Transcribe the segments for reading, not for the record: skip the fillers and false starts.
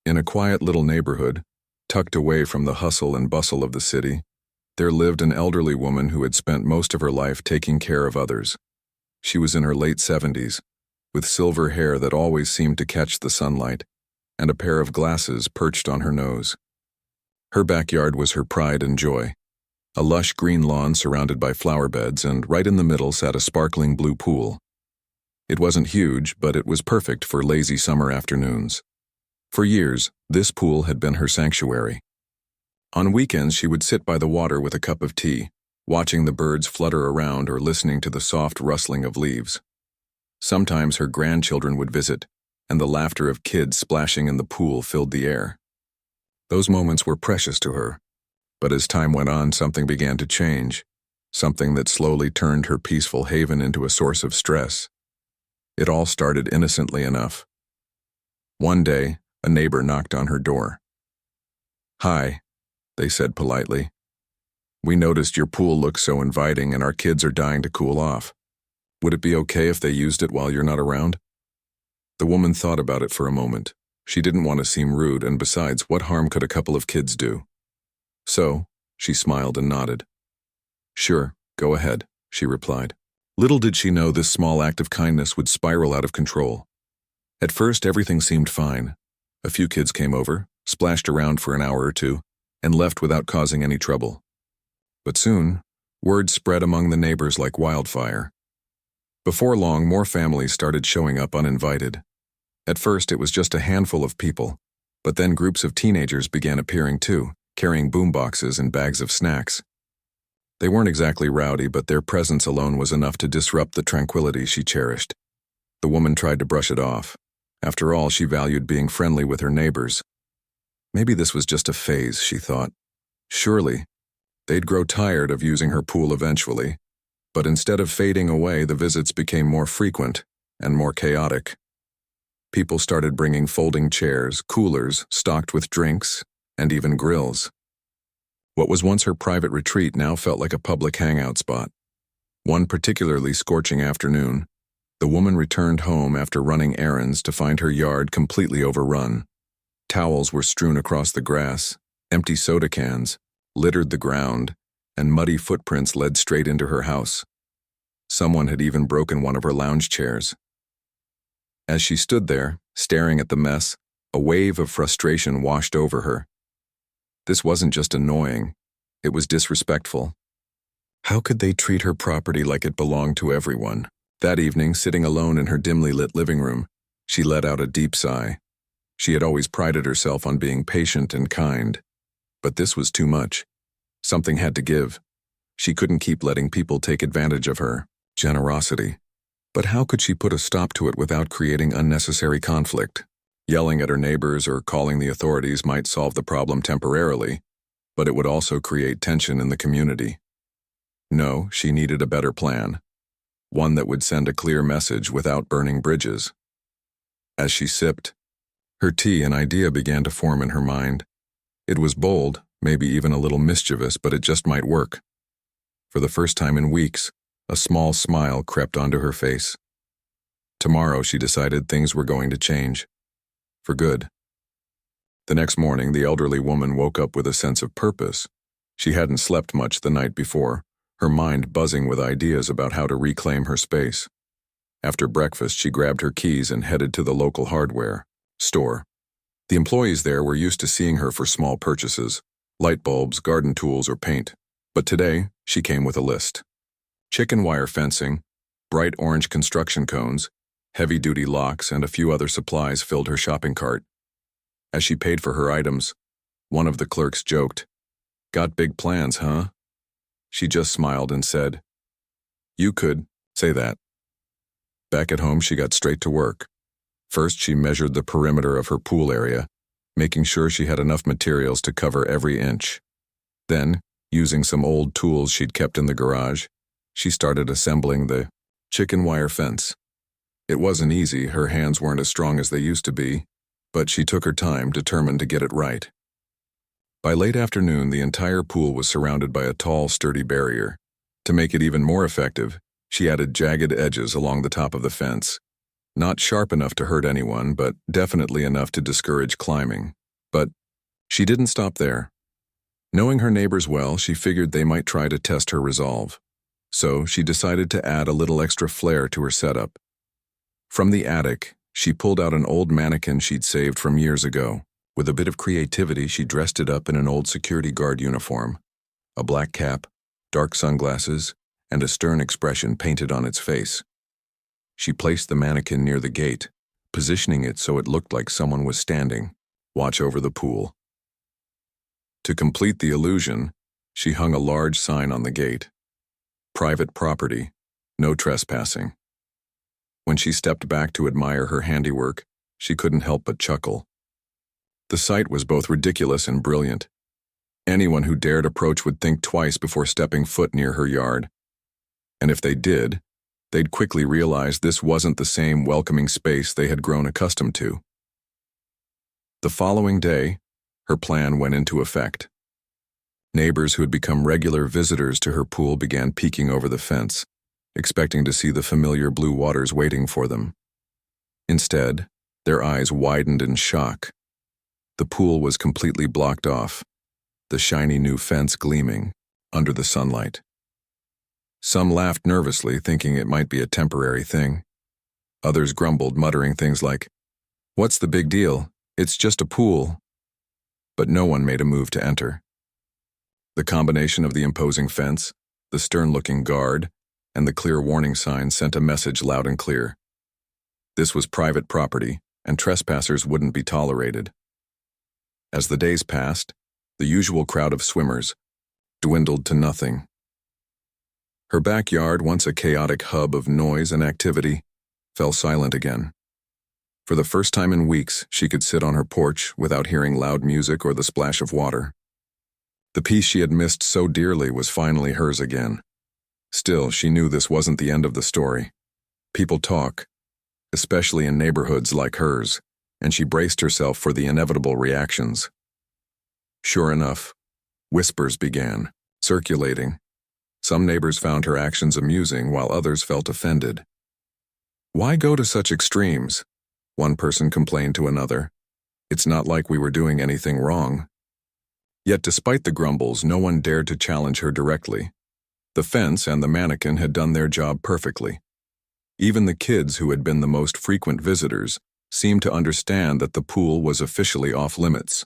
In a quiet little neighborhood, tucked away from the hustle and bustle of the city, there lived an elderly woman who had spent most of her life taking care of others. She was in her late 70s, with silver hair that always seemed to catch the sunlight, and a pair of glasses perched on her nose. Her backyard was her pride and joy. A lush green lawn surrounded by flower beds, and right in the middle sat a sparkling blue pool. It wasn't huge, but it was perfect for lazy summer afternoons. For years, this pool had been her sanctuary. On weekends, she would sit by the water with a cup of tea, watching the birds flutter around or listening to the soft rustling of leaves. Sometimes her grandchildren would visit, and the laughter of kids splashing in the pool filled the air. Those moments were precious to her, but as time went on, something began to change, something that slowly turned her peaceful haven into a source of stress. It all started innocently enough. One day, a neighbor knocked on her door. "Hi," they said politely. "We noticed your pool looks so inviting and our kids are dying to cool off. Would it be okay if they used it while you're not around?" The woman thought about it for a moment. She didn't want to seem rude, and besides, what harm could a couple of kids do? So, she smiled and nodded. "Sure, go ahead," she replied. Little did she know this small act of kindness would spiral out of control. At first, everything seemed fine. A few kids came over, splashed around for an hour or two, and left without causing any trouble. But soon, word spread among the neighbors like wildfire. Before long, more families started showing up uninvited. At first, it was just a handful of people, but then groups of teenagers began appearing too, carrying boomboxes and bags of snacks. They weren't exactly rowdy, but their presence alone was enough to disrupt the tranquility she cherished. The woman tried to brush it off. After all, she valued being friendly with her neighbors. Maybe this was just a phase, she thought. Surely, they'd grow tired of using her pool eventually. But instead of fading away, the visits became more frequent and more chaotic. People started bringing folding chairs, coolers stocked with drinks, and even grills. What was once her private retreat now felt like a public hangout spot. One particularly scorching afternoon, the woman returned home after running errands to find her yard completely overrun. Towels were strewn across the grass, empty soda cans littered the ground, and muddy footprints led straight into her house. Someone had even broken one of her lounge chairs. As she stood there, staring at the mess, a wave of frustration washed over her. This wasn't just annoying, it was disrespectful. How could they treat her property like it belonged to everyone? That evening, sitting alone in her dimly lit living room, she let out a deep sigh. She had always prided herself on being patient and kind. But this was too much. Something had to give. She couldn't keep letting people take advantage of her generosity. But how could she put a stop to it without creating unnecessary conflict? Yelling at her neighbors or calling the authorities might solve the problem temporarily, but it would also create tension in the community. No, she needed a better plan. One that would send a clear message without burning bridges. As she sipped her tea, an idea began to form in her mind. It was bold, maybe even a little mischievous, but it just might work. For the first time in weeks, a small smile crept onto her face. Tomorrow, she decided, things were going to change. For good. The next morning, the elderly woman woke up with a sense of purpose. She hadn't slept much the night before, her mind buzzing with ideas about how to reclaim her space. After breakfast, she grabbed her keys and headed to the local hardware store. The employees there were used to seeing her for small purchases, light bulbs, garden tools, or paint. But today, she came with a list. Chicken wire fencing, bright orange construction cones, heavy-duty locks, and a few other supplies filled her shopping cart. As she paid for her items, one of the clerks joked, "Got big plans, huh?" She just smiled and said, "You could say that." Back at home, she got straight to work. First, she measured the perimeter of her pool area, making sure she had enough materials to cover every inch. Then, using some old tools she'd kept in the garage, she started assembling the chicken wire fence. It wasn't easy, her hands weren't as strong as they used to be, but she took her time, determined to get it right. By late afternoon, the entire pool was surrounded by a tall, sturdy barrier. To make it even more effective, she added jagged edges along the top of the fence. Not sharp enough to hurt anyone, but definitely enough to discourage climbing. But she didn't stop there. Knowing her neighbors well, she figured they might try to test her resolve. So she decided to add a little extra flair to her setup. From the attic, she pulled out an old mannequin she'd saved from years ago. With a bit of creativity, she dressed it up in an old security guard uniform, a black cap, dark sunglasses, and a stern expression painted on its face. She placed the mannequin near the gate, positioning it so it looked like someone was standing, watch over the pool. To complete the illusion, she hung a large sign on the gate. Private property, no trespassing. When she stepped back to admire her handiwork, she couldn't help but chuckle. The sight was both ridiculous and brilliant. Anyone who dared approach would think twice before stepping foot near her yard. And if they did, they'd quickly realize this wasn't the same welcoming space they had grown accustomed to. The following day, her plan went into effect. Neighbors who had become regular visitors to her pool began peeking over the fence, expecting to see the familiar blue waters waiting for them. Instead, their eyes widened in shock. The pool was completely blocked off, the shiny new fence gleaming under the sunlight. Some laughed nervously, thinking it might be a temporary thing. Others grumbled, muttering things like, "What's the big deal? It's just a pool." But no one made a move to enter. The combination of the imposing fence, the stern-looking guard, and the clear warning sign sent a message loud and clear. This was private property, and trespassers wouldn't be tolerated. As the days passed, the usual crowd of swimmers dwindled to nothing. Her backyard, once a chaotic hub of noise and activity, fell silent again. For the first time in weeks, she could sit on her porch without hearing loud music or the splash of water. The peace she had missed so dearly was finally hers again. Still, she knew this wasn't the end of the story. People talk, especially in neighborhoods like hers, and she braced herself for the inevitable reactions. Sure enough, whispers began, circulating. Some neighbors found her actions amusing, while others felt offended. "Why go to such extremes?" one person complained to another. "It's not like we were doing anything wrong." Yet despite the grumbles, no one dared to challenge her directly. The fence and the mannequin had done their job perfectly. Even the kids, who had been the most frequent visitors, seemed to understand that the pool was officially off limits.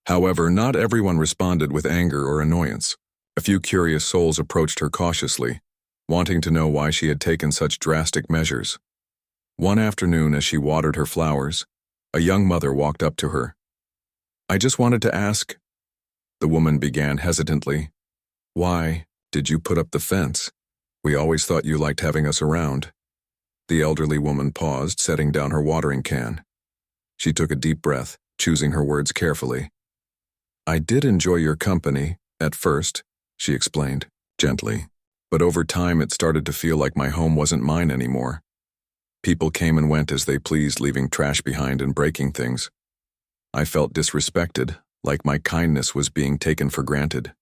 However, not everyone responded with anger or annoyance. A few curious souls approached her cautiously, wanting to know why she had taken such drastic measures. One afternoon, as she watered her flowers, a young mother walked up to her. "I just wanted to ask," the woman began hesitantly, "why did you put up the fence? We always thought you liked having us around." The elderly woman paused, setting down her watering can. She took a deep breath, choosing her words carefully. "I did enjoy your company, at first," she explained, gently, "but over time it started to feel like my home wasn't mine anymore. People came and went as they pleased, leaving trash behind and breaking things. I felt disrespected, like my kindness was being taken for granted."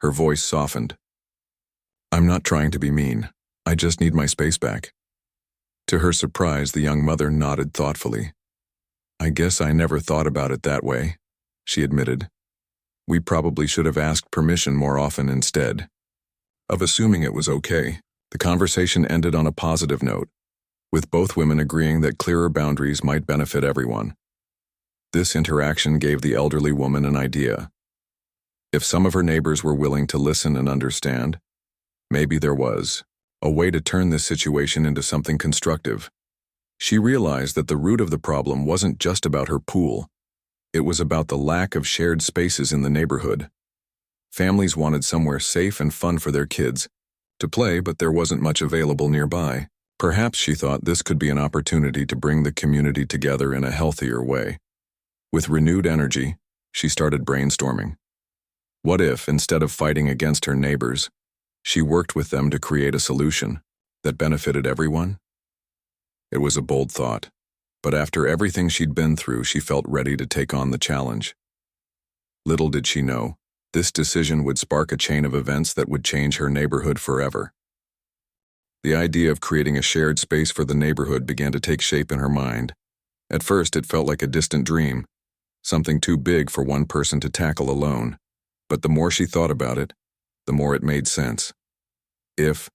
Her voice softened. "I'm not trying to be mean. I just need my space back." To her surprise, the young mother nodded thoughtfully. "I guess I never thought about it that way," she admitted. "We probably should have asked permission more often instead of assuming it was okay." The conversation ended on a positive note, with both women agreeing that clearer boundaries might benefit everyone. This interaction gave the elderly woman an idea. If some of her neighbors were willing to listen and understand, maybe there was a way to turn this situation into something constructive. She realized that the root of the problem wasn't just about her pool. It was about the lack of shared spaces in the neighborhood. Families wanted somewhere safe and fun for their kids to play, but there wasn't much available nearby. Perhaps, she thought, this could be an opportunity to bring the community together in a healthier way. With renewed energy, she started brainstorming. What if, instead of fighting against her neighbors, she worked with them to create a solution that benefited everyone? It was a bold thought, but after everything she'd been through, she felt ready to take on the challenge. Little did she know, this decision would spark a chain of events that would change her neighborhood forever. The idea of creating a shared space for the neighborhood began to take shape in her mind. At first, it felt like a distant dream, something too big for one person to tackle alone. But the more she thought about it, the more it made sense. If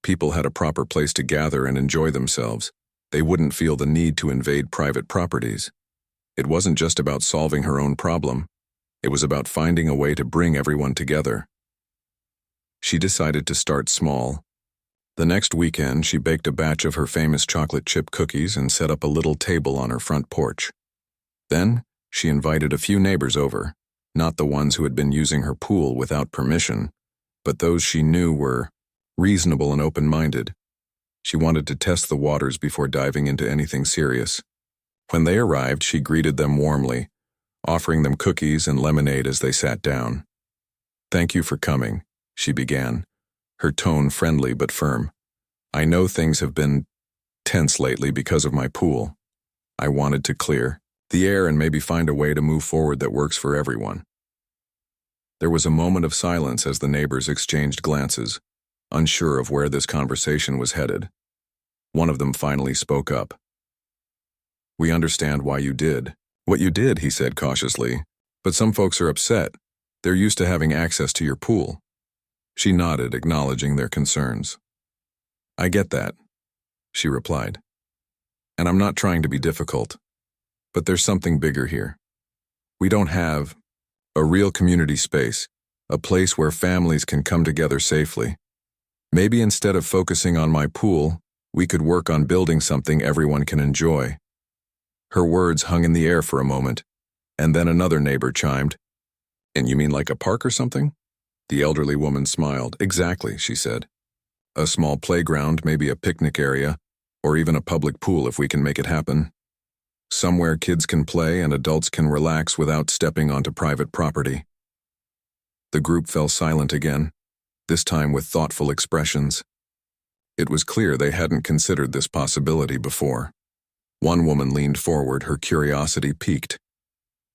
people had a proper place to gather and enjoy themselves, they wouldn't feel the need to invade private properties. It wasn't just about solving her own problem. It was about finding a way to bring everyone together. She decided to start small. The next weekend, she baked a batch of her famous chocolate chip cookies and set up a little table on her front porch. Then, she invited a few neighbors over, not the ones who had been using her pool without permission, but those she knew were reasonable and open-minded. She wanted to test the waters before diving into anything serious. When they arrived, she greeted them warmly, offering them cookies and lemonade as they sat down. "Thank you for coming," she began, her tone friendly but firm. "I know things have been tense lately because of my pool. I wanted to clear the air and maybe find a way to move forward that works for everyone." There was a moment of silence as the neighbors exchanged glances, unsure of where this conversation was headed. One of them finally spoke up. "We understand why you did what you did," he said cautiously, "but some folks are upset. They're used to having access to your pool." She nodded, acknowledging their concerns. "I get that," she replied. "And I'm not trying to be difficult, but there's something bigger here. We don't have a real community space, a place where families can come together safely. Maybe instead of focusing on my pool, we could work on building something everyone can enjoy." Her words hung in the air for a moment, and then another neighbor chimed, "And you mean like a park or something?" The elderly woman smiled. "Exactly," she said. "A small playground, maybe a picnic area, or even a public pool if we can make it happen. Somewhere kids can play and adults can relax without stepping onto private property." The group fell silent again, this time with thoughtful expressions. It was clear they hadn't considered this possibility before. One woman leaned forward, her curiosity piqued.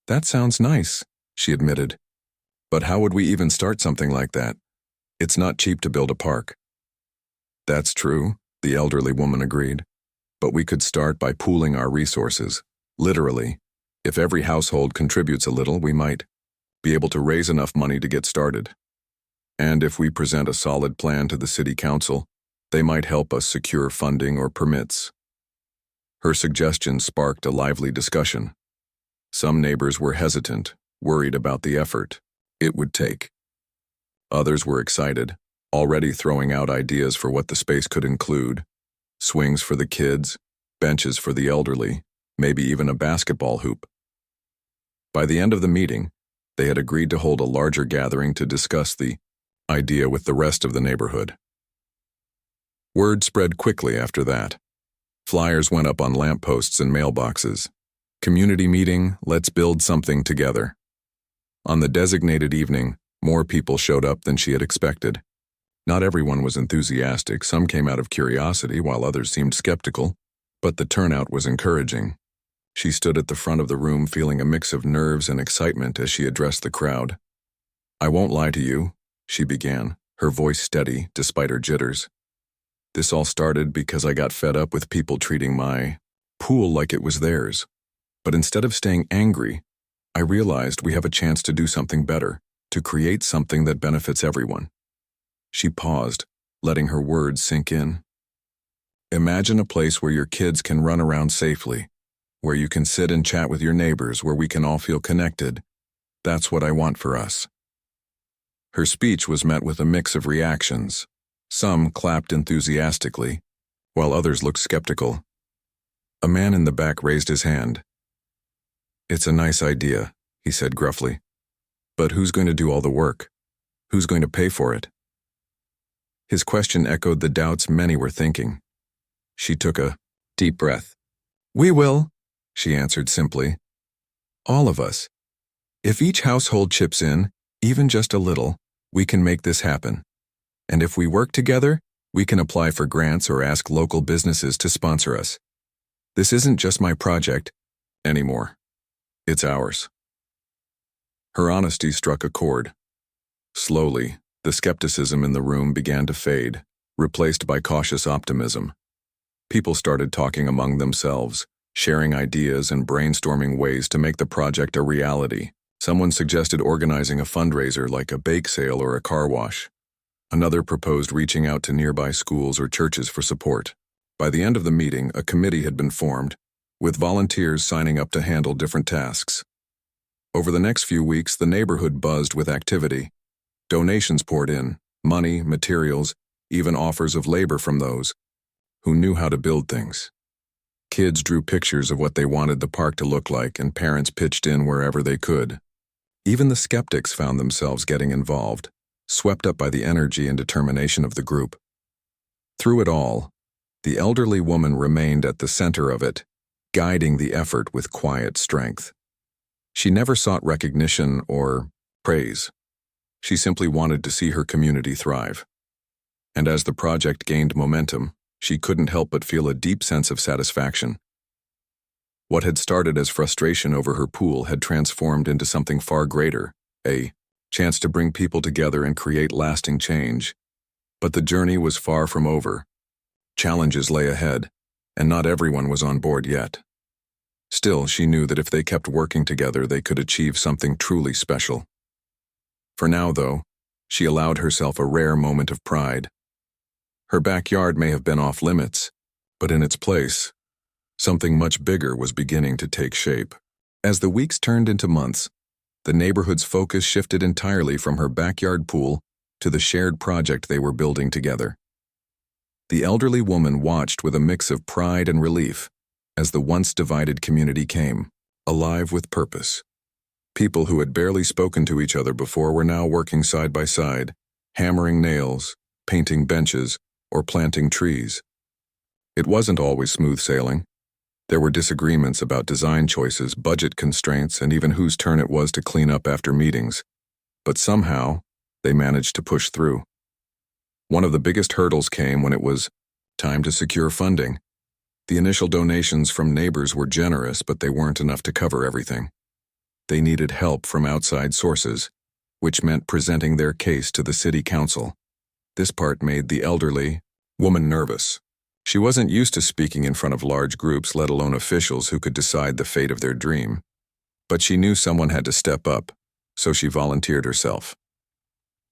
"That sounds nice," she admitted. "But how would we even start something like that? It's not cheap to build a park." "That's true," the elderly woman agreed. "But we could start by pooling our resources. Literally, if every household contributes a little, we might be able to raise enough money to get started. And if we present a solid plan to the city council, they might help us secure funding or permits." Her suggestion sparked a lively discussion. Some neighbors were hesitant, worried about the effort it would take. Others were excited, already throwing out ideas for what the space could include: swings for the kids, benches for the elderly, maybe even a basketball hoop. By the end of the meeting, they had agreed to hold a larger gathering to discuss the idea with the rest of the neighborhood. Word spread quickly after that. Flyers went up on lampposts and mailboxes. "Community meeting, let's build something together." On the designated evening, more people showed up than she had expected. Not everyone was enthusiastic. Some came out of curiosity, while others seemed skeptical, but the turnout was encouraging. She stood at the front of the room feeling a mix of nerves and excitement as she addressed the crowd. "I won't lie to you," she began, her voice steady despite her jitters. "This all started because I got fed up with people treating my pool like it was theirs. But instead of staying angry, I realized we have a chance to do something better, to create something that benefits everyone." She paused, letting her words sink in. "Imagine a place where your kids can run around safely, where you can sit and chat with your neighbors, where we can all feel connected. That's what I want for us." Her speech was met with a mix of reactions. Some clapped enthusiastically, while others looked skeptical. A man in the back raised his hand. "It's a nice idea," he said gruffly. "But who's going to do all the work? Who's going to pay for it?" His question echoed the doubts many were thinking. She took a deep breath. "We will," she answered simply. "All of us. If each household chips in, even just a little, we can make this happen. And if we work together, we can apply for grants or ask local businesses to sponsor us. This isn't just my project anymore. It's ours." Her honesty struck a chord. Slowly, the skepticism in the room began to fade, replaced by cautious optimism. People started talking among themselves, sharing ideas and brainstorming ways to make the project a reality. Someone suggested organizing a fundraiser like a bake sale or a car wash. Another proposed reaching out to nearby schools or churches for support. By the end of the meeting, a committee had been formed, with volunteers signing up to handle different tasks. Over the next few weeks, the neighborhood buzzed with activity. Donations poured in, money, materials, even offers of labor from those who knew how to build things. Kids drew pictures of what they wanted the park to look like, and parents pitched in wherever they could. Even the skeptics found themselves getting involved, swept up by the energy and determination of the group. Through it all, the elderly woman remained at the center of it, guiding the effort with quiet strength. She never sought recognition or praise. She simply wanted to see her community thrive. And as the project gained momentum, she couldn't help but feel a deep sense of satisfaction. What had started as frustration over her pool had transformed into something far greater, a chance to bring people together and create lasting change. But the journey was far from over. Challenges lay ahead, and not everyone was on board yet. Still, she knew that if they kept working together, they could achieve something truly special. For now, though, she allowed herself a rare moment of pride. Her backyard may have been off limits, but in its place, something much bigger was beginning to take shape. As the weeks turned into months, the neighborhood's focus shifted entirely from her backyard pool to the shared project they were building together. The elderly woman watched with a mix of pride and relief as the once divided community came, alive with purpose. People who had barely spoken to each other before were now working side by side, hammering nails, painting benches, or planting trees. It wasn't always smooth sailing. There were disagreements about design choices, budget constraints, and even whose turn it was to clean up after meetings. But somehow, they managed to push through. One of the biggest hurdles came when it was time to secure funding. The initial donations from neighbors were generous, but they weren't enough to cover everything. They needed help from outside sources, which meant presenting their case to the city council. This part made the elderly woman nervous. She wasn't used to speaking in front of large groups, let alone officials who could decide the fate of their dream. But she knew someone had to step up, so she volunteered herself.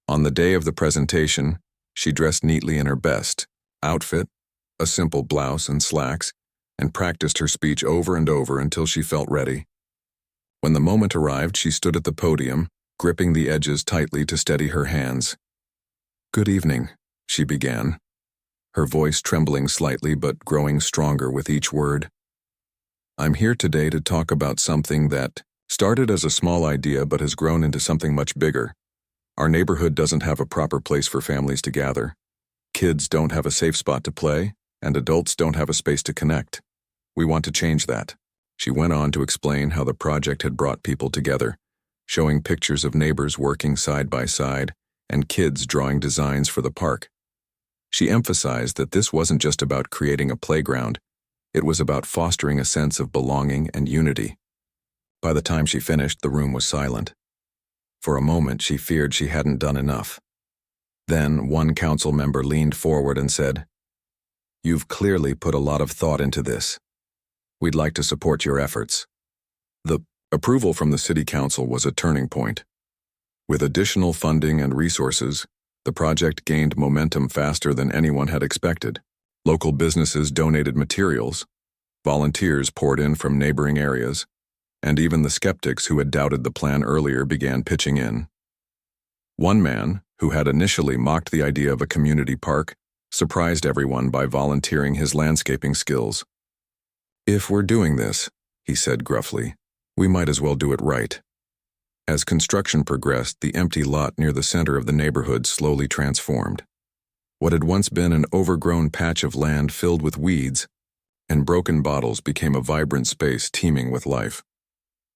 On the day of the presentation, she dressed neatly in her best outfit, a simple blouse and slacks, and practiced her speech over and over until she felt ready. When the moment arrived, she stood at the podium, gripping the edges tightly to steady her hands. "Good evening," she began, her voice trembling slightly but growing stronger with each word. "I'm here today to talk about something that started as a small idea but has grown into something much bigger. Our neighborhood doesn't have a proper place for families to gather. Kids don't have a safe spot to play, and adults don't have a space to connect. We want to change that." She went on to explain how the project had brought people together, showing pictures of neighbors working side by side and kids drawing designs for the park. She emphasized that this wasn't just about creating a playground, it was about fostering a sense of belonging and unity. By the time she finished, the room was silent. For a moment, she feared she hadn't done enough. Then one council member leaned forward and said, "You've clearly put a lot of thought into this. We'd like to support your efforts." The approval from the city council was a turning point. With additional funding and resources, the project gained momentum faster than anyone had expected. Local businesses donated materials, volunteers poured in from neighboring areas, and even the skeptics who had doubted the plan earlier began pitching in. One man, who had initially mocked the idea of a community park, surprised everyone by volunteering his landscaping skills. "If we're doing this," he said gruffly, "we might as well do it right." As construction progressed, the empty lot near the center of the neighborhood slowly transformed. What had once been an overgrown patch of land filled with weeds and broken bottles became a vibrant space teeming with life.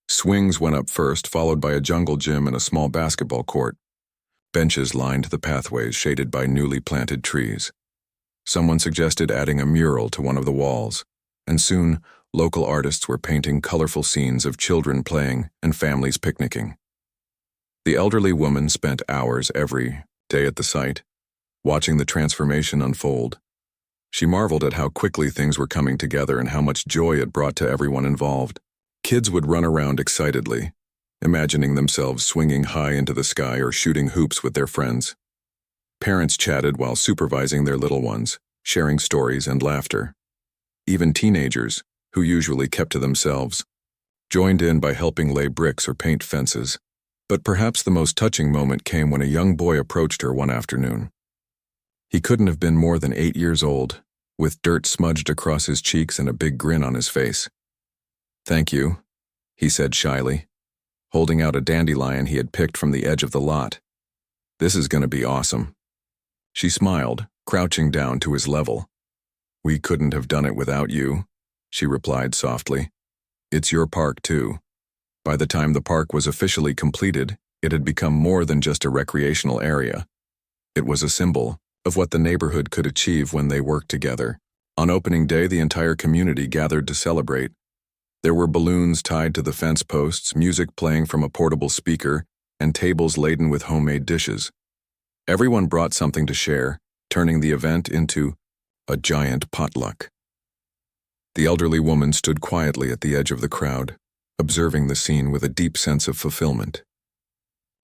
Swings went up first, followed by a jungle gym and a small basketball court. Benches lined the pathways, shaded by newly planted trees. Someone suggested adding a mural to one of the walls, and soon local artists were painting colorful scenes of children playing and families picnicking. The elderly woman spent hours every day at the site, watching the transformation unfold. She marveled at how quickly things were coming together and how much joy it brought to everyone involved. Kids would run around excitedly, imagining themselves swinging high into the sky or shooting hoops with their friends. Parents chatted while supervising their little ones, sharing stories and laughter. Even teenagers, who usually kept to themselves, joined in by helping lay bricks or paint fences. But perhaps the most touching moment came when a young boy approached her one afternoon. He couldn't have been more than 8 years old, with dirt smudged across his cheeks and a big grin on his face. "Thank you," he said shyly, holding out a dandelion he had picked from the edge of the lot. "This is going to be awesome." She smiled, crouching down to his level. "We couldn't have done it without you," she replied softly. "It's your park, too." By the time the park was officially completed, it had become more than just a recreational area. It was a symbol of what the neighborhood could achieve when they worked together. On opening day, the entire community gathered to celebrate. There were balloons tied to the fence posts, music playing from a portable speaker, and tables laden with homemade dishes. Everyone brought something to share, turning the event into a giant potluck. The elderly woman stood quietly at the edge of the crowd, observing the scene with a deep sense of fulfillment.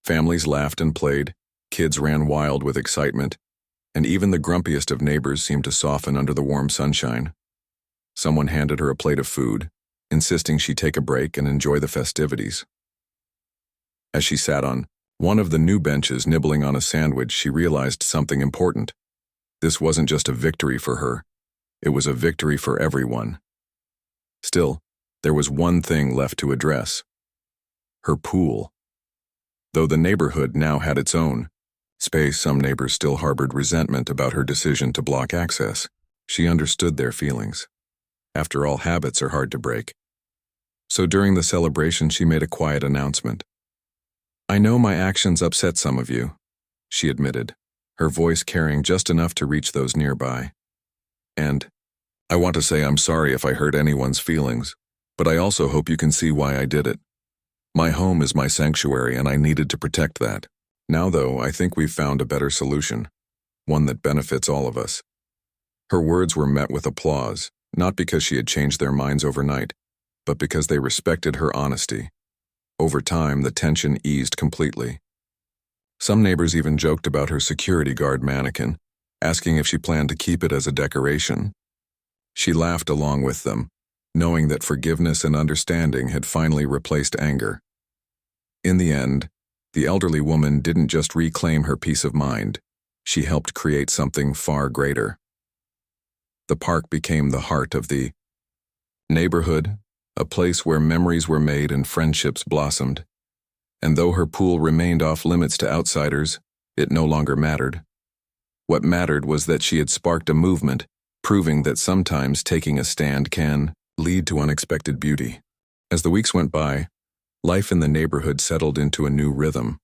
Families laughed and played, kids ran wild with excitement, and even the grumpiest of neighbors seemed to soften under the warm sunshine. Someone handed her a plate of food, insisting she take a break and enjoy the festivities. As she sat on one of the new benches nibbling on a sandwich, she realized something important. This wasn't just a victory for her, it was a victory for everyone. Still, there was one thing left to address: her pool. Though the neighborhood now had its own space, some neighbors still harbored resentment about her decision to block access. She understood their feelings. After all, habits are hard to break. So during the celebration, she made a quiet announcement. "I know my actions upset some of you," she admitted, her voice carrying just enough to reach those nearby. "And I want to say I'm sorry if I hurt anyone's feelings, but I also hope you can see why I did it. My home is my sanctuary and I needed to protect that. Now though, I think we've found a better solution, one that benefits all of us." Her words were met with applause, not because she had changed their minds overnight, but because they respected her honesty. Over time, the tension eased completely. Some neighbors even joked about her security guard mannequin, asking if she planned to keep it as a decoration. She laughed along with them, knowing that forgiveness and understanding had finally replaced anger. In the end, the elderly woman didn't just reclaim her peace of mind, she helped create something far greater. The park became the heart of the neighborhood, a place where memories were made and friendships blossomed. And though her pool remained off limits to outsiders, it no longer mattered. What mattered was that she had sparked a movement, proving that sometimes taking a stand can lead to unexpected beauty. As the weeks went by, life in the neighborhood settled into a new rhythm.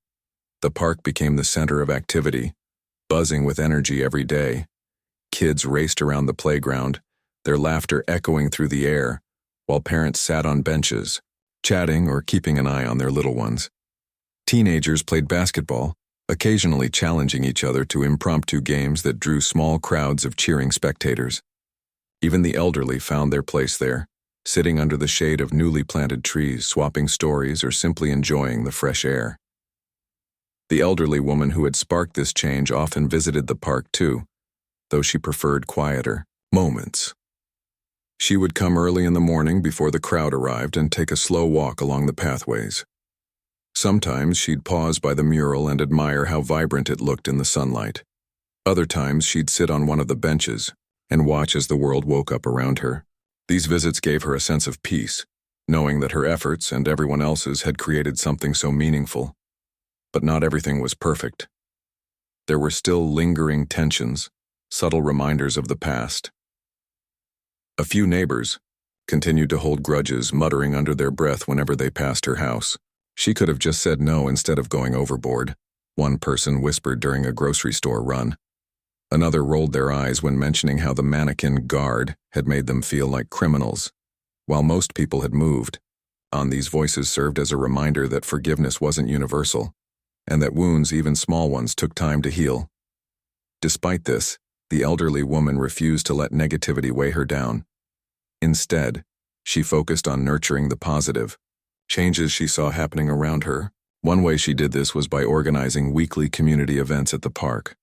The park became the center of activity, buzzing with energy every day. Kids raced around the playground, their laughter echoing through the air, while parents sat on benches, chatting or keeping an eye on their little ones. Teenagers played basketball, occasionally challenging each other to impromptu games that drew small crowds of cheering spectators. Even the elderly found their place there, sitting under the shade of newly planted trees, swapping stories or simply enjoying the fresh air. The elderly woman who had sparked this change often visited the park too, though she preferred quieter moments. She would come early in the morning before the crowd arrived and take a slow walk along the pathways. Sometimes she'd pause by the mural and admire how vibrant it looked in the sunlight. Other times she'd sit on one of the benches and watch as the world woke up around her. These visits gave her a sense of peace, knowing that her efforts and everyone else's had created something so meaningful. But not everything was perfect. There were still lingering tensions, subtle reminders of the past. A few neighbors continued to hold grudges, muttering under their breath whenever they passed her house. She could have just said no instead of going overboard, one person whispered during a grocery store run. Another rolled their eyes when mentioning how the mannequin guard had made them feel like criminals. While most people had moved on, these voices served as a reminder that forgiveness wasn't universal, and that wounds, even small ones, took time to heal. Despite this, the elderly woman refused to let negativity weigh her down. Instead, she focused on nurturing the positive changes she saw happening around her. One way she did this was by organizing weekly community events at the park.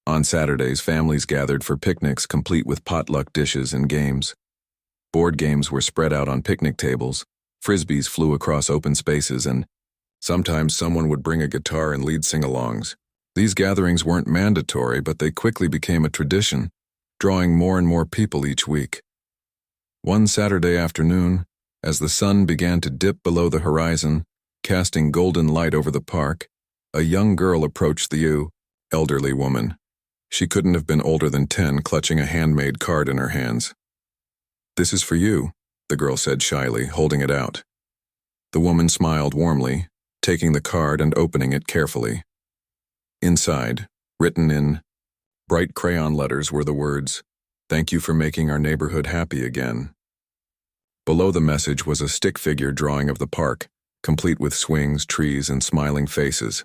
On Saturdays, families gathered for picnics complete with potluck dishes and games. Board games were spread out on picnic tables, frisbees flew across open spaces, and sometimes someone would bring a guitar and lead sing-alongs. These gatherings weren't mandatory, but they quickly became a tradition, drawing more and more people each week. One Saturday afternoon, as the sun began to dip below the horizon, casting golden light over the park, a young girl approached the elderly woman. She couldn't have been older than 10, clutching a handmade card in her hands. "This is for you," the girl said shyly, holding it out. The woman smiled warmly, taking the card and opening it carefully. Inside, written in bright crayon letters, were the words, "Thank you for making our neighborhood happy again." Below the message was a stick figure drawing of the park, complete with swings, trees, and smiling faces.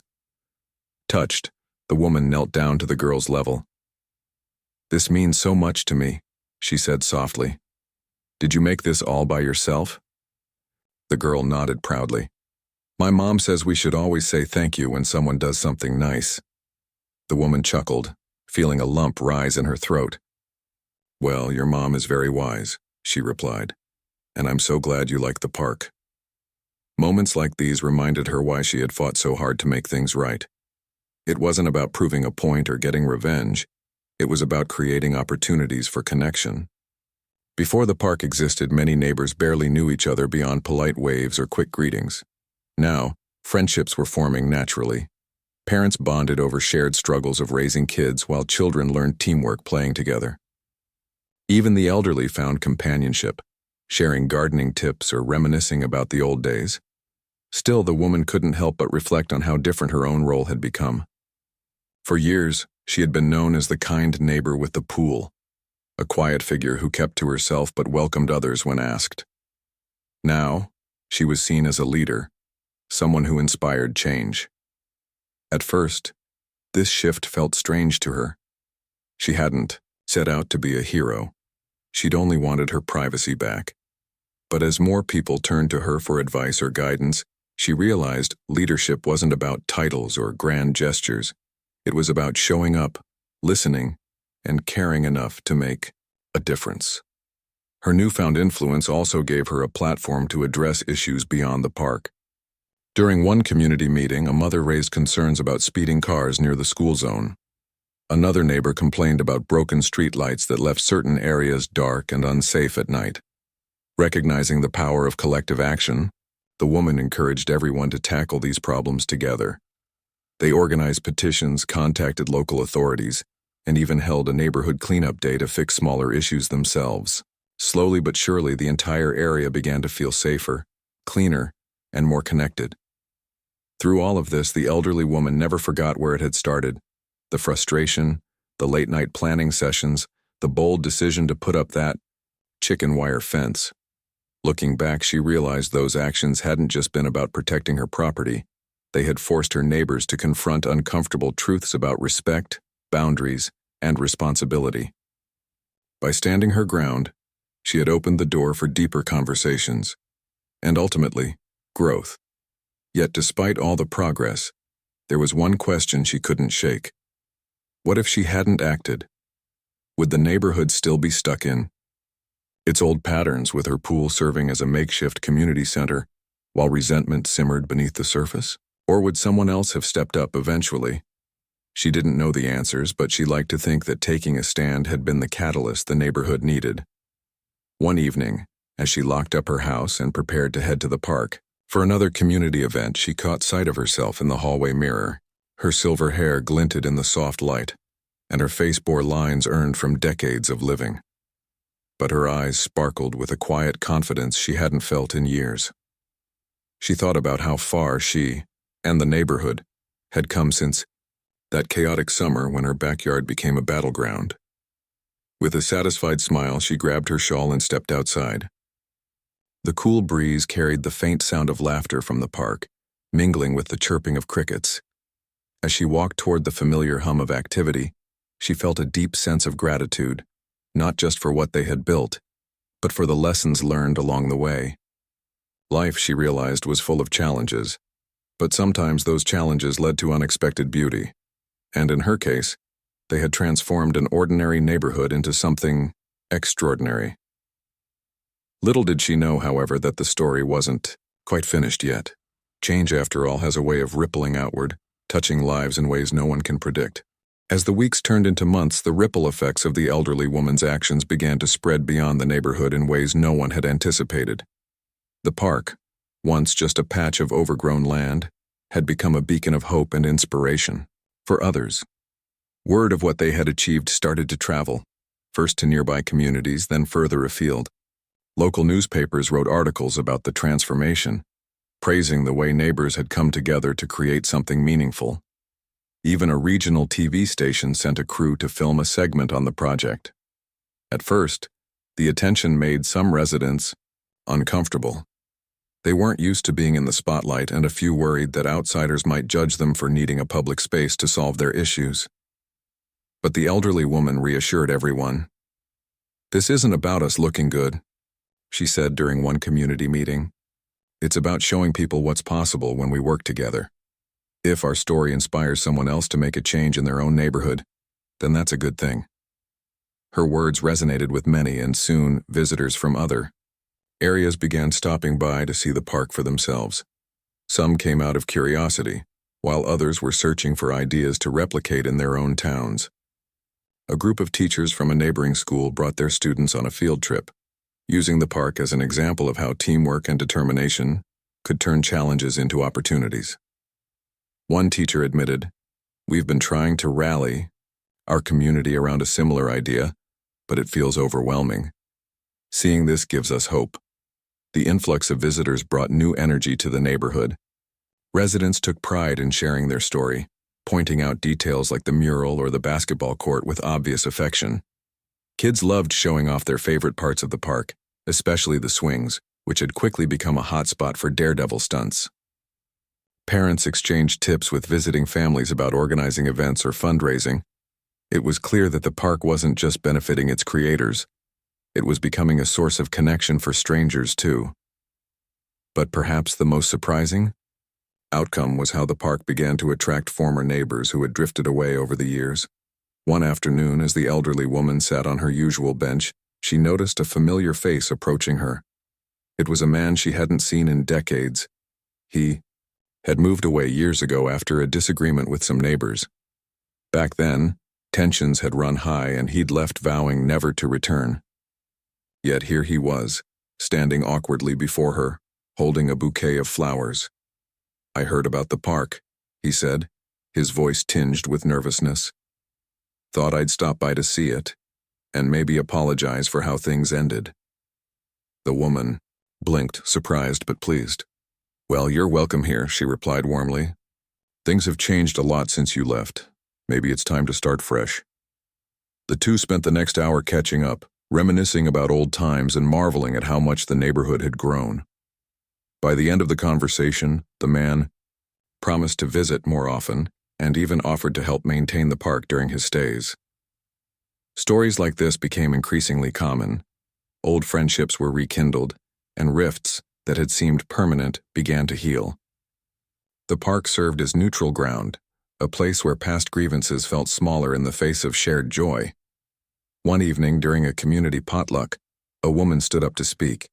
Touched, the woman knelt down to the girl's level. "This means so much to me," she said softly. "Did you make this all by yourself?" The girl nodded proudly. "My mom says we should always say thank you when someone does something nice." The woman chuckled, feeling a lump rise in her throat. "Well, your mom is very wise," she replied, "and I'm so glad you like the park." Moments like these reminded her why she had fought so hard to make things right. It wasn't about proving a point or getting revenge. It was about creating opportunities for connection. Before the park existed, many neighbors barely knew each other beyond polite waves or quick greetings. Now, friendships were forming naturally. Parents bonded over shared struggles of raising kids, while children learned teamwork playing together. Even the elderly found companionship, sharing gardening tips or reminiscing about the old days. Still, the woman couldn't help but reflect on how different her own role had become. For years, she had been known as the kind neighbor with the pool, a quiet figure who kept to herself but welcomed others when asked. Now, she was seen as a leader, someone who inspired change. At first, this shift felt strange to her. She hadn't set out to be a hero. She'd only wanted her privacy back. But as more people turned to her for advice or guidance, she realized leadership wasn't about titles or grand gestures. It was about showing up, listening, and caring enough to make a difference. Her newfound influence also gave her a platform to address issues beyond the park. During one community meeting, a mother raised concerns about speeding cars near the school zone. Another neighbor complained about broken streetlights that left certain areas dark and unsafe at night. Recognizing the power of collective action, the woman encouraged everyone to tackle these problems together. They organized petitions, contacted local authorities, and even held a neighborhood cleanup day to fix smaller issues themselves. Slowly but surely, the entire area began to feel safer, cleaner, and more connected. Through all of this, the elderly woman never forgot where it had started. The frustration, the late-night planning sessions, the bold decision to put up that chicken wire fence. Looking back, she realized those actions hadn't just been about protecting her property. They had forced her neighbors to confront uncomfortable truths about respect, boundaries, and responsibility. By standing her ground, she had opened the door for deeper conversations, and ultimately, growth. Yet despite all the progress, there was one question she couldn't shake. What if she hadn't acted? Would the neighborhood still be stuck in its old patterns, with her pool serving as a makeshift community center, while resentment simmered beneath the surface? Or would someone else have stepped up eventually? She didn't know the answers, but she liked to think that taking a stand had been the catalyst the neighborhood needed. One evening, as she locked up her house and prepared to head to the park for another community event, she caught sight of herself in the hallway mirror. Her silver hair glinted in the soft light, and her face bore lines earned from decades of living. But her eyes sparkled with a quiet confidence she hadn't felt in years. She thought about how far she and the neighborhood had come since that chaotic summer when her backyard became a battleground. With a satisfied smile, she grabbed her shawl and stepped outside. The cool breeze carried the faint sound of laughter from the park, mingling with the chirping of crickets. As she walked toward the familiar hum of activity, She felt a deep sense of gratitude, not just for what they had built, but for the lessons learned along the way. Life, she realized, was full of challenges, but sometimes those challenges led to unexpected beauty. And in her case, they had transformed an ordinary neighborhood into something extraordinary. Little did she know, however, that the story wasn't quite finished yet. Change, after all, has a way of rippling outward, touching lives in ways no one can predict. As the weeks turned into months, the ripple effects of the elderly woman's actions began to spread beyond the neighborhood in ways no one had anticipated. The park, once just a patch of overgrown land, had become a beacon of hope and inspiration for others. Word of what they had achieved started to travel, first to nearby communities, then further afield. Local newspapers wrote articles about the transformation, praising the way neighbors had come together to create something meaningful. Even a regional TV station sent a crew to film a segment on the project. At first, the attention made some residents uncomfortable. They weren't used to being in the spotlight, and a few worried that outsiders might judge them for needing a public space to solve their issues. But the elderly woman reassured everyone. "This isn't about us looking good," she said during one community meeting. "It's about showing people what's possible when we work together. If our story inspires someone else to make a change in their own neighborhood, then that's a good thing." Her words resonated with many, and soon visitors from other areas began stopping by to see the park for themselves. Some came out of curiosity, while others were searching for ideas to replicate in their own towns. A group of teachers from a neighboring school brought their students on a field trip, using the park as an example of how teamwork and determination could turn challenges into opportunities. One teacher admitted, "We've been trying to rally our community around a similar idea, but it feels overwhelming. Seeing this gives us hope." The influx of visitors brought new energy to the neighborhood. Residents took pride in sharing their story, pointing out details like the mural or the basketball court with obvious affection. Kids loved showing off their favorite parts of the park, especially the swings, which had quickly become a hotspot for daredevil stunts. Parents exchanged tips with visiting families about organizing events or fundraising. It was clear that the park wasn't just benefiting its creators, it was becoming a source of connection for strangers too. But perhaps the most surprising outcome was how the park began to attract former neighbors who had drifted away over the years. One afternoon, as the elderly woman sat on her usual bench, she noticed a familiar face approaching her. It was a man she hadn't seen in decades. He had moved away years ago after a disagreement with some neighbors. Back then, tensions had run high, and he'd left vowing never to return. Yet here he was, standing awkwardly before her, holding a bouquet of flowers. "I heard about the park," he said, his voice tinged with nervousness. "Thought I'd stop by to see it, and maybe apologize for how things ended." The woman blinked, surprised but pleased. "Well, you're welcome here," she replied warmly. "Things have changed a lot since you left. Maybe it's time to start fresh." The two spent the next hour catching up, reminiscing about old times and marveling at how much the neighborhood had grown. By the end of the conversation, the man promised to visit more often and even offered to help maintain the park during his stays. Stories like this became increasingly common. Old friendships were rekindled, and rifts that had seemed permanent began to heal. The park served as neutral ground, a place where past grievances felt smaller in the face of shared joy. One evening during a community potluck, a woman stood up to speak.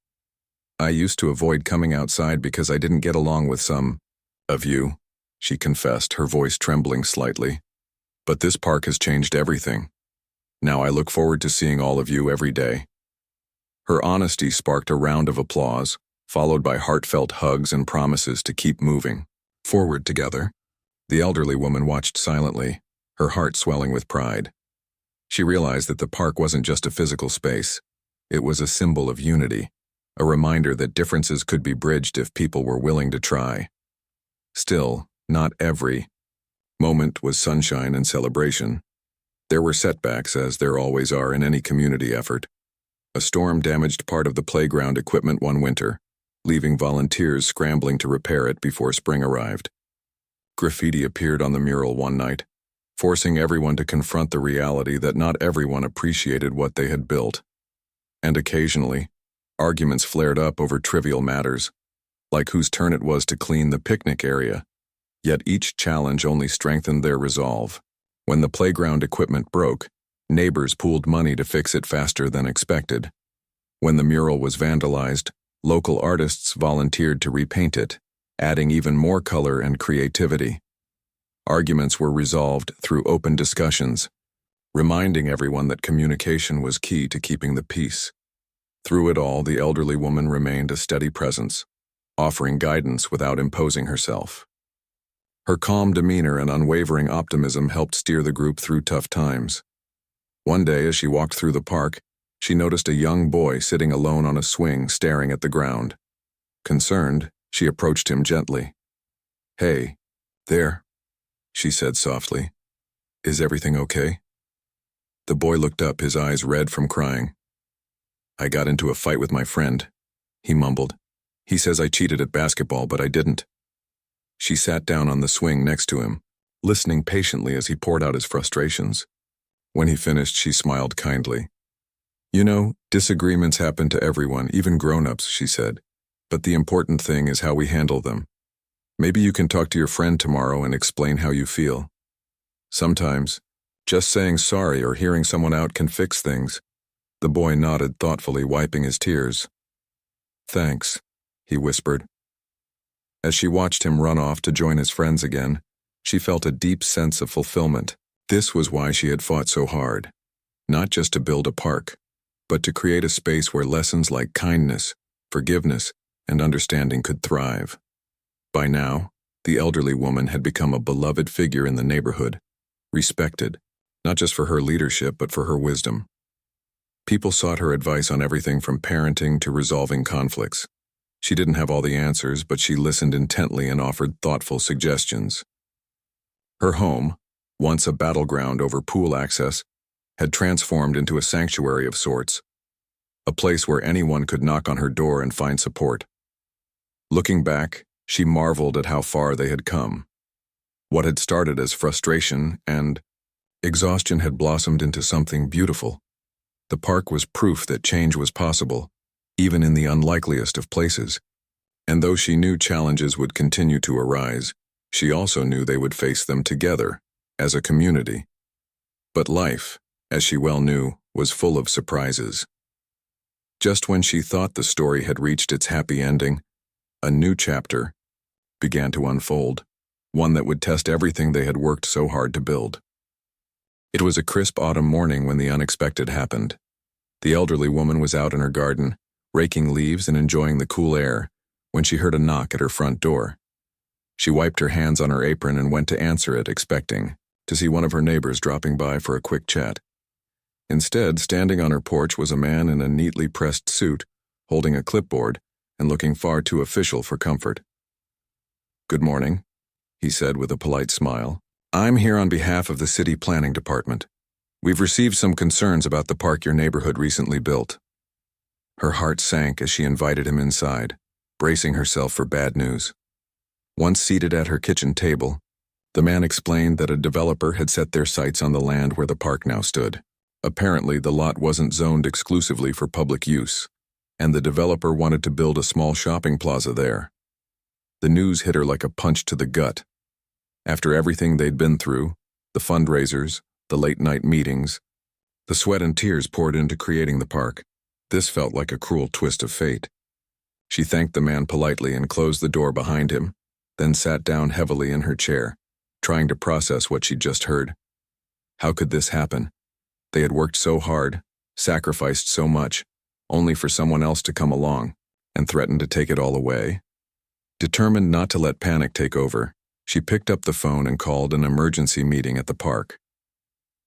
"I used to avoid coming outside because I didn't get along with some of you," she confessed, her voice trembling slightly. "But this park has changed everything. Now I look forward to seeing all of you every day." Her honesty sparked a round of applause, followed by heartfelt hugs and promises to keep moving forward together. The elderly woman watched silently, her heart swelling with pride. She realized that the park wasn't just a physical space. It was a symbol of unity, a reminder that differences could be bridged if people were willing to try. Still, not every moment was sunshine and celebration. There were setbacks, as there always are in any community effort. A storm damaged part of the playground equipment one winter, leaving volunteers scrambling to repair it before spring arrived. Graffiti appeared on the mural one night, forcing everyone to confront the reality that not everyone appreciated what they had built. And occasionally, arguments flared up over trivial matters, like whose turn it was to clean the picnic area. Yet each challenge only strengthened their resolve. When the playground equipment broke, neighbors pooled money to fix it faster than expected. When the mural was vandalized, local artists volunteered to repaint it, adding even more color and creativity. Arguments were resolved through open discussions, reminding everyone that communication was key to keeping the peace. Through it all, the elderly woman remained a steady presence, offering guidance without imposing herself. Her calm demeanor and unwavering optimism helped steer the group through tough times. One day, as she walked through the park, she noticed a young boy sitting alone on a swing, staring at the ground. Concerned, she approached him gently. "Hey, there," she said softly. "Is everything okay?" The boy looked up, his eyes red from crying. "I got into a fight with my friend," he mumbled. "He says I cheated at basketball, but I didn't." She sat down on the swing next to him, listening patiently as he poured out his frustrations. When he finished, she smiled kindly. "You know, disagreements happen to everyone, even grown-ups," she said. "But the important thing is how we handle them. Maybe you can talk to your friend tomorrow and explain how you feel. Sometimes, just saying sorry or hearing someone out can fix things." The boy nodded thoughtfully, wiping his tears. "Thanks," he whispered. As she watched him run off to join his friends again, she felt a deep sense of fulfillment. This was why she had fought so hard. Not just to build a park, but to create a space where lessons like kindness, forgiveness, and understanding could thrive. By now, the elderly woman had become a beloved figure in the neighborhood, respected, not just for her leadership but for her wisdom. People sought her advice on everything from parenting to resolving conflicts. She didn't have all the answers, but she listened intently and offered thoughtful suggestions. Her home, once a battleground over pool access, had transformed into a sanctuary of sorts, a place where anyone could knock on her door and find support. Looking back, she marveled at how far they had come. What had started as frustration and exhaustion had blossomed into something beautiful. The park was proof that change was possible, even in the unlikeliest of places. And though she knew challenges would continue to arise, she also knew they would face them together, as a community. But life, as she well knew, was full of surprises. Just when she thought the story had reached its happy ending, a new chapter began to unfold, one that would test everything they had worked so hard to build. It was a crisp autumn morning when the unexpected happened. The elderly woman was out in her garden, raking leaves and enjoying the cool air, when she heard a knock at her front door. She wiped her hands on her apron and went to answer it, expecting to see one of her neighbors dropping by for a quick chat. Instead, standing on her porch was a man in a neatly pressed suit, holding a clipboard and looking far too official for comfort. "Good morning," he said with a polite smile. "I'm here on behalf of the city planning department. We've received some concerns about the park your neighborhood recently built." Her heart sank as she invited him inside, bracing herself for bad news. Once seated at her kitchen table, the man explained that a developer had set their sights on the land where the park now stood. Apparently, the lot wasn't zoned exclusively for public use, and the developer wanted to build a small shopping plaza there. The news hit her like a punch to the gut. After everything they'd been through, the fundraisers, the late-night meetings, the sweat and tears poured into creating the park, this felt like a cruel twist of fate. She thanked the man politely and closed the door behind him, then sat down heavily in her chair, trying to process what she'd just heard. How could this happen? They had worked so hard, sacrificed so much, only for someone else to come along and threaten to take it all away. Determined not to let panic take over, she picked up the phone and called an emergency meeting at the park.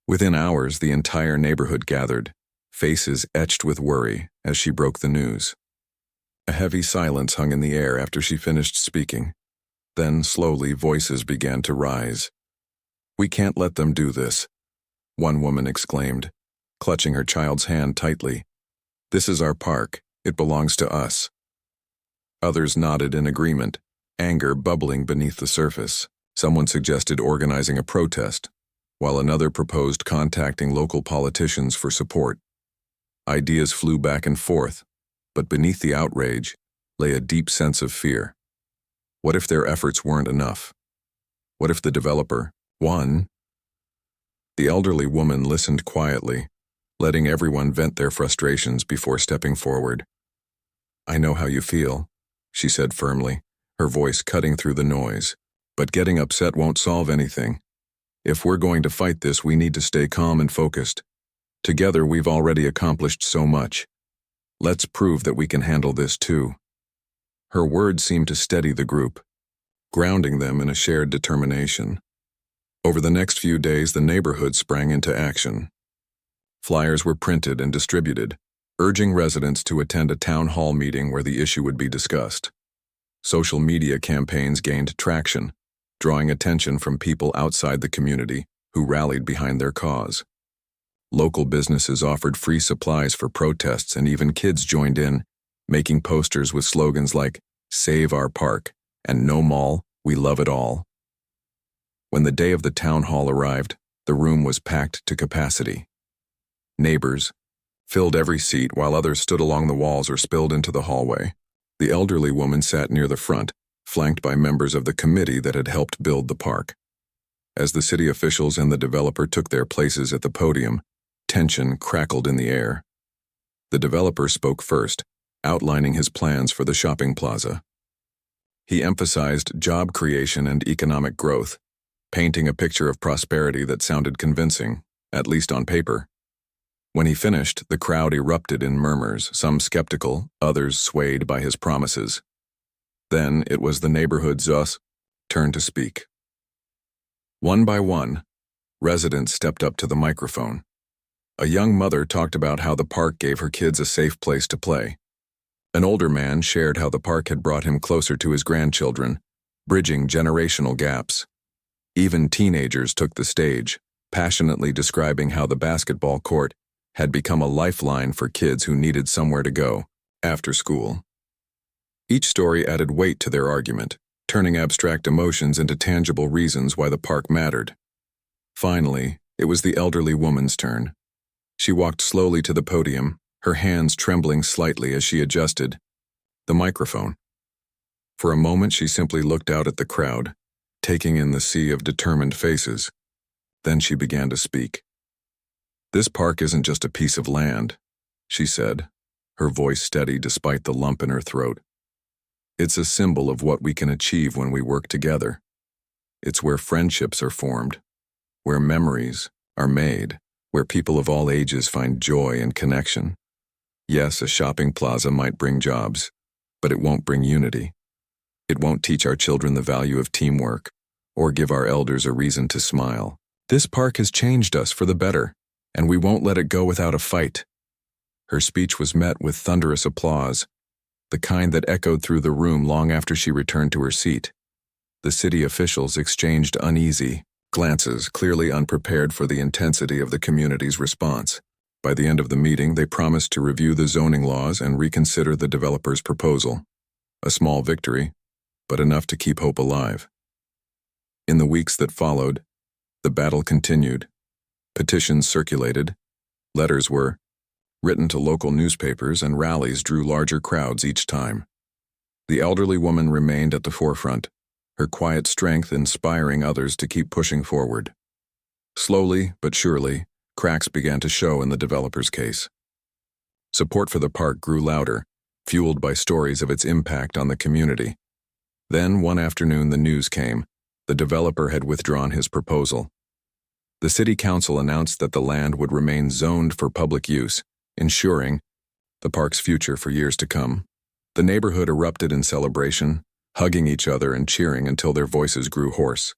Within hours, the entire neighborhood gathered, faces etched with worry as she broke the news. A heavy silence hung in the air after she finished speaking. Then, slowly, voices began to rise. "We can't let them do this," one woman exclaimed, clutching her child's hand tightly. "This is our park. It belongs to us." Others nodded in agreement, anger bubbling beneath the surface. Someone suggested organizing a protest, while another proposed contacting local politicians for support. Ideas flew back and forth, but beneath the outrage lay a deep sense of fear. What if their efforts weren't enough? What if the developer won? The elderly woman listened quietly, letting everyone vent their frustrations before stepping forward. "I know how you feel," she said firmly, her voice cutting through the noise. "But getting upset won't solve anything. If we're going to fight this, we need to stay calm and focused. Together, we've already accomplished so much. Let's prove that we can handle this too." Her words seemed to steady the group, grounding them in a shared determination. Over the next few days, the neighborhood sprang into action. Flyers were printed and distributed, urging residents to attend a town hall meeting where the issue would be discussed. Social media campaigns gained traction, drawing attention from people outside the community who rallied behind their cause. Local businesses offered free supplies for protests, and even kids joined in, making posters with slogans like "Save our park" and "No mall, we love it all." When the day of the town hall arrived, the room was packed to capacity. Neighbors filled every seat while others stood along the walls or spilled into the hallway. The elderly woman sat near the front, flanked by members of the committee that had helped build the park. As the city officials and the developer took their places at the podium, tension crackled in the air. The developer spoke first, outlining his plans for the shopping plaza. He emphasized job creation and economic growth, painting a picture of prosperity that sounded convincing, at least on paper. When he finished, the crowd erupted in murmurs, some skeptical, others swayed by his promises. Then it was the neighborhood's turn to speak. One by one, residents stepped up to the microphone. A young mother talked about how the park gave her kids a safe place to play. An older man shared how the park had brought him closer to his grandchildren, bridging generational gaps. Even teenagers took the stage, passionately describing how the basketball court had become a lifeline for kids who needed somewhere to go after school. Each story added weight to their argument, turning abstract emotions into tangible reasons why the park mattered. Finally, it was the elderly woman's turn. She walked slowly to the podium, her hands trembling slightly as she adjusted the microphone. For a moment, she simply looked out at the crowd, taking in the sea of determined faces. Then she began to speak. "This park isn't just a piece of land," she said, her voice steady despite the lump in her throat. "It's a symbol of what we can achieve when we work together. It's where friendships are formed, where memories are made, where people of all ages find joy and connection. Yes, a shopping plaza might bring jobs, but it won't bring unity. It won't teach our children the value of teamwork or give our elders a reason to smile. This park has changed us for the better, and we won't let it go without a fight." Her speech was met with thunderous applause, the kind that echoed through the room long after she returned to her seat. The city officials exchanged uneasy glances, clearly unprepared for the intensity of the community's response. By the end of the meeting, they promised to review the zoning laws and reconsider the developer's proposal. A small victory, but enough to keep hope alive. In the weeks that followed, the battle continued. Petitions circulated, letters were written to local newspapers, and rallies drew larger crowds each time. The elderly woman remained at the forefront, her quiet strength inspiring others to keep pushing forward. Slowly but surely, cracks began to show in the developer's case. Support for the park grew louder, fueled by stories of its impact on the community. Then, one afternoon, the news came. The developer had withdrawn his proposal. The city council announced that the land would remain zoned for public use, ensuring the park's future for years to come. The neighborhood erupted in celebration, hugging each other and cheering until their voices grew hoarse.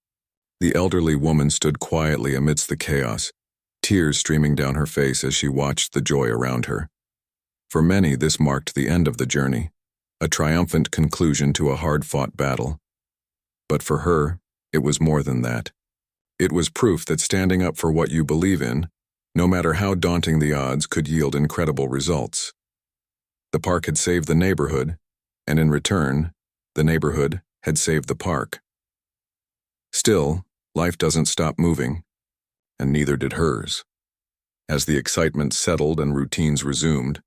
The elderly woman stood quietly amidst the chaos, tears streaming down her face as she watched the joy around her. For many, this marked the end of the journey, a triumphant conclusion to a hard-fought battle. But for her, it was more than that. It was proof that standing up for what you believe in, no matter how daunting the odds, could yield incredible results. The park had saved the neighborhood, and in return, the neighborhood had saved the park. Still, life doesn't stop moving. and neither did hers. As the excitement settled and routines resumed,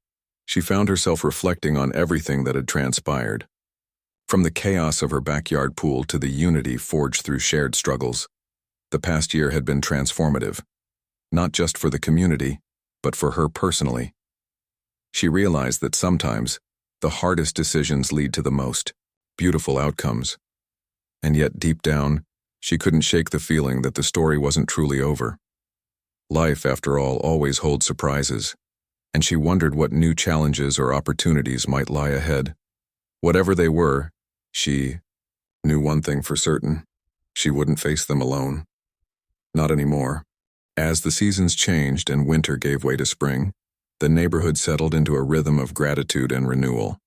she found herself reflecting on everything that had transpired. From the chaos of her backyard pool to the unity forged through shared struggles, the past year had been transformative, not just for the community, but for her personally. She realized that sometimes the hardest decisions lead to the most beautiful outcomes. And yet deep down, she couldn't shake the feeling that the story wasn't truly over. Life, after all, always holds surprises, and she wondered what new challenges or opportunities might lie ahead. Whatever they were, she knew one thing for certain: she wouldn't face them alone. Not anymore. As the seasons changed and winter gave way to spring, the neighborhood settled into a rhythm of gratitude and renewal.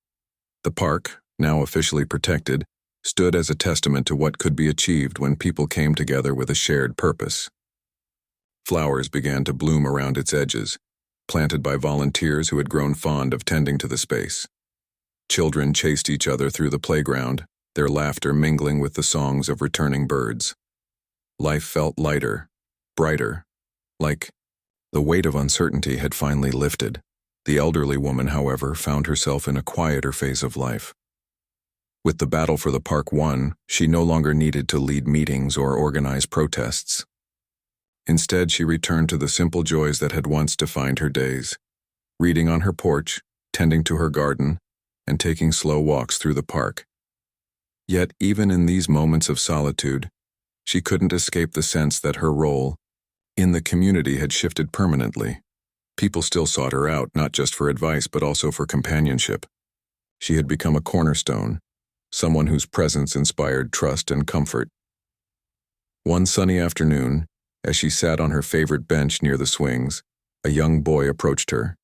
The park, now officially protected, stood as a testament to what could be achieved when people came together with a shared purpose. Flowers began to bloom around its edges, planted by volunteers who had grown fond of tending to the space. Children chased each other through the playground, their laughter mingling with the songs of returning birds. Life felt lighter, brighter, like the weight of uncertainty had finally lifted. The elderly woman, however, found herself in a quieter phase of life. With the battle for the park won, she no longer needed to lead meetings or organize protests. Instead, she returned to the simple joys that had once defined her days: reading on her porch, tending to her garden, and taking slow walks through the park. Yet, even in these moments of solitude, she couldn't escape the sense that her role in the community had shifted permanently. People still sought her out, not just for advice, but also for companionship. She had become a cornerstone, someone whose presence inspired trust and comfort. One sunny afternoon, as she sat on her favorite bench near the swings, a young boy approached her.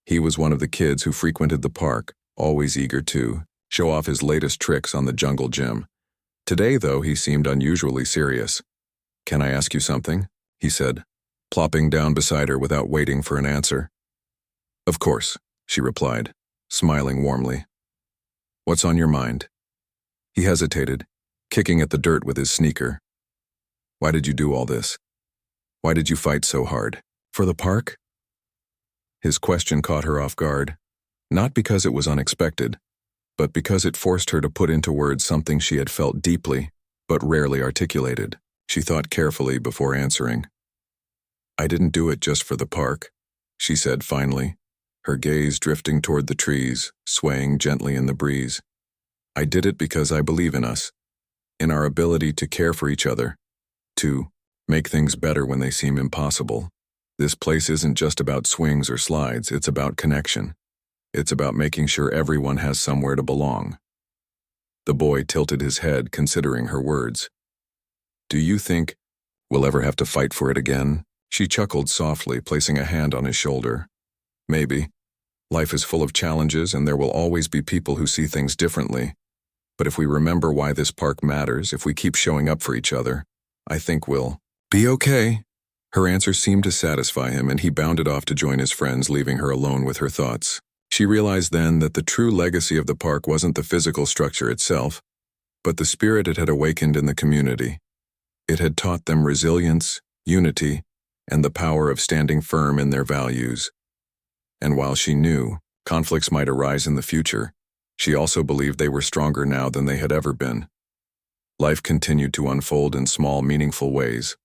He was one of the kids who frequented the park, always eager to show off his latest tricks on the jungle gym. Today, though, he seemed unusually serious. "Can I ask you something?" he said, plopping down beside her without waiting for an answer. "Of course," she replied, smiling warmly. "What's on your mind?" He hesitated, kicking at the dirt with his sneaker. "Why did you do all this? Why did you fight so hard? For the park?" His question caught her off guard, not because it was unexpected, but because it forced her to put into words something she had felt deeply, but rarely articulated. She thought carefully before answering. "I didn't do it just for the park," she said finally, her gaze drifting toward the trees, swaying gently in the breeze. "I did it because I believe in us, in our ability to care for each other, to make things better when they seem impossible. This place isn't just about swings or slides, it's about connection. It's about making sure everyone has somewhere to belong." The boy tilted his head, considering her words. "Do you think we'll ever have to fight for it again?" She chuckled softly, placing a hand on his shoulder. "Maybe. Life is full of challenges, and there will always be people who see things differently. But if we remember why this park matters, if we keep showing up for each other, I think we'll be okay." Her answer seemed to satisfy him, and he bounded off to join his friends, leaving her alone with her thoughts. She realized then that the true legacy of the park wasn't the physical structure itself, but the spirit it had awakened in the community. It had taught them resilience, unity, and the power of standing firm in their values. And while she knew conflicts might arise in the future, she also believed they were stronger now than they had ever been. Life continued to unfold in small, meaningful ways.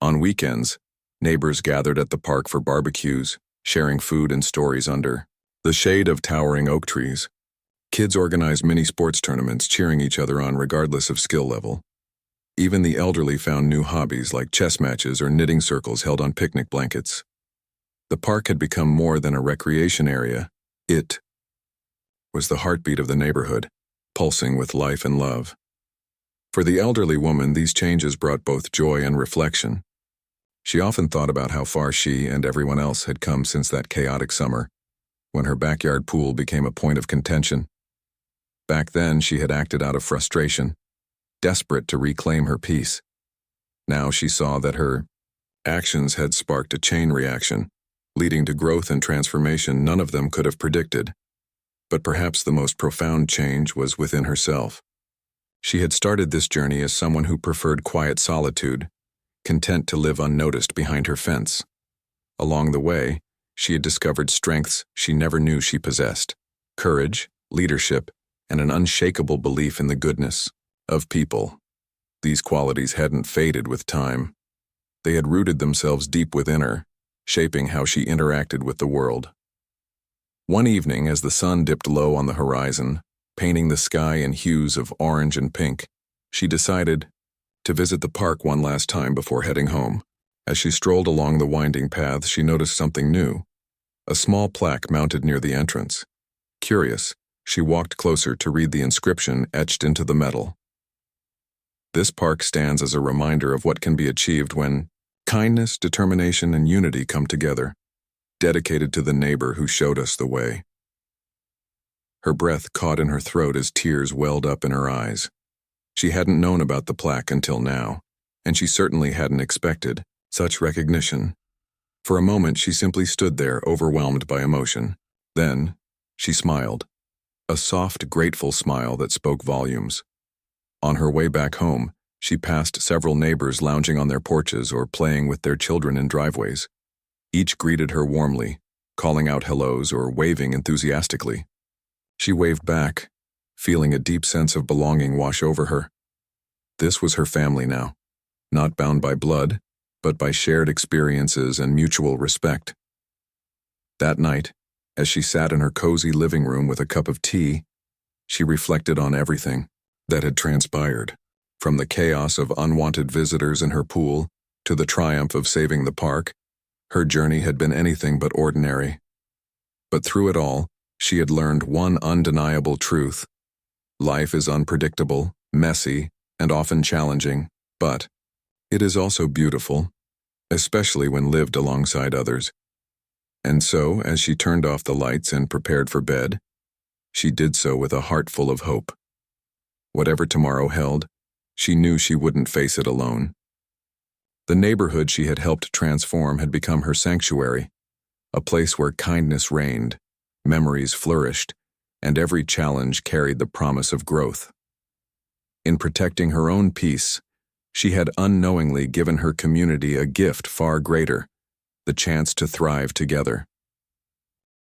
On weekends, neighbors gathered at the park for barbecues, sharing food and stories under the shade of towering oak trees. Kids organized mini sports tournaments, cheering each other on regardless of skill level. Even the elderly found new hobbies like chess matches or knitting circles held on picnic blankets. The park had become more than a recreation area. It was the heartbeat of the neighborhood, pulsing with life and love. For the elderly woman, these changes brought both joy and reflection. She often thought about how far she and everyone else had come since that chaotic summer, when her backyard pool became a point of contention. Back then, she had acted out of frustration, desperate to reclaim her peace. Now she saw that her actions had sparked a chain reaction, leading to growth and transformation none of them could have predicted. But perhaps the most profound change was within herself. She had started this journey as someone who preferred quiet solitude, content to live unnoticed behind her fence. Along the way, she had discovered strengths she never knew she possessed: courage, leadership, and an unshakable belief in the goodness of people. These qualities hadn't faded with time. They had rooted themselves deep within her, shaping how she interacted with the world. One evening, as the sun dipped low on the horizon, painting the sky in hues of orange and pink, she decided to visit the park one last time before heading home. As she strolled along the winding paths, she noticed something new: a small plaque mounted near the entrance. Curious, she walked closer to read the inscription etched into the metal. This park stands as a reminder of what can be achieved when kindness, determination, and unity come together, dedicated to the neighbor who showed us the way. Her breath caught in her throat as tears welled up in her eyes. She hadn't known about the plaque until now, and she certainly hadn't expected such recognition. For a moment, she simply stood there, overwhelmed by emotion. Then, she smiled. A soft, grateful smile that spoke volumes. On her way back home, she passed several neighbors lounging on their porches or playing with their children in driveways. Each greeted her warmly, calling out hellos or waving enthusiastically. She waved back, feeling a deep sense of belonging wash over her. This was her family now, not bound by blood, but by shared experiences and mutual respect. That night, as she sat in her cozy living room with a cup of tea, she reflected on everything that had transpired, from the chaos of unwanted visitors in her pool to the triumph of saving the park. Her journey had been anything but ordinary. But through it all, she had learned one undeniable truth: life is unpredictable, messy, and often challenging, but it is also beautiful, especially when lived alongside others. And so, as she turned off the lights and prepared for bed, she did so with a heart full of hope. Whatever tomorrow held, she knew she wouldn't face it alone. The neighborhood she had helped transform had become her sanctuary, a place where kindness reigned, memories flourished, and every challenge carried the promise of growth. In protecting her own peace, she had unknowingly given her community a gift far greater: the chance to thrive together.